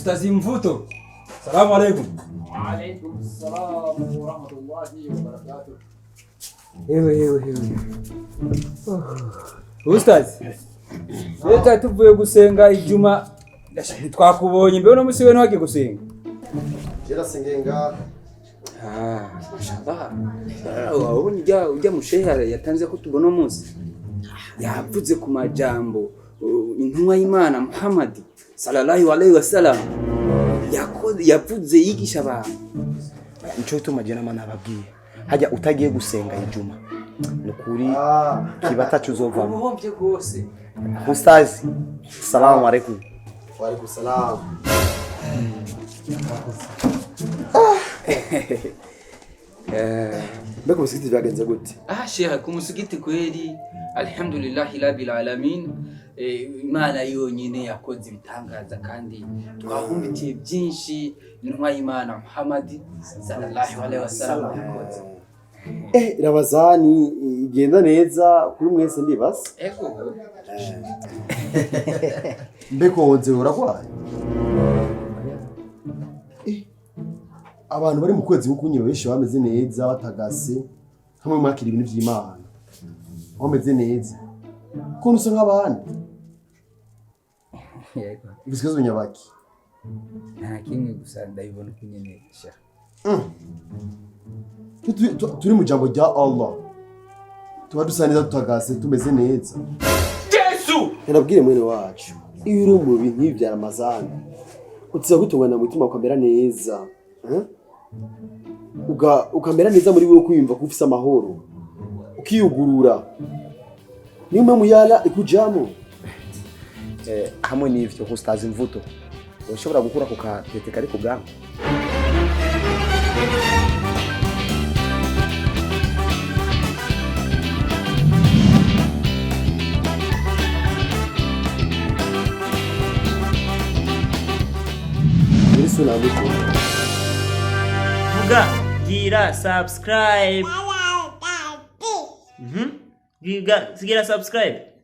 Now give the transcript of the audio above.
Ustazi Mvuto. Salamu alaykum. Wa alaykum assalam wa rahmatullahi wa barakatuh. Ewe. Ustazi. Leta tuvuye gusenga ijuma. Twakubonye mbe no musi we nwagiye gusenga. Jera sengenga. Mashallah. Wabonye ujya mushehe yatanze ko tubona umunsi. Yavuze ku majambo intumwa y'Imana Muhammad sallallahu alaihi wasallam yavuze yigisha abantu. Nico bituma je namana ababwiye. Hajya utagiye gusenga ijuma. Nukuri kibata cyuzovamo. Ubuhombye gose. Ustazi. Assalamu alaykum. Wa alaykum salam. Mbega musigiti byagenze gute? Sheikh ku musigiti kweli alhamdulillah rabbil alamin. Imana yonyine yakoze ibitangaza kandi twahumbitiye byinshi intumwa y'Imana Muhammad sallallahu alaihi wasallam yakoze. Ramazani igenda neza kuri mwese ndibasa. Ego. Mbeko wonze uragwaye. Abantu bari mu kwezi gukunye benshi bameze neza batagase hamwe mwakira ibintu by'Imana. Bameze neza. Ko nusa nk'abandi. Yego. Ibiskazo nyabaki. Nta kimwe gusa ndabibona kunyenesha. Turi mu jambo rya Allah. Tuba dusa neza tutagase tumeze neza. Yesu! Nabwire mwene wacu. Iyo uri mu bintu nk'ibi bya Ramazani, utiza gutungana mu mutima ukamera neza. Ukamera neza muri wewe kwiyumva ko ufise amahoro. Ukiyugurura. Ni umwe muyala ikujamo. Hamwe n'ivyo Ustazi Mvuto. Ushobora gukura ku katete kari ku bwangu. Vuga, gira subscribe. Gira subscribe.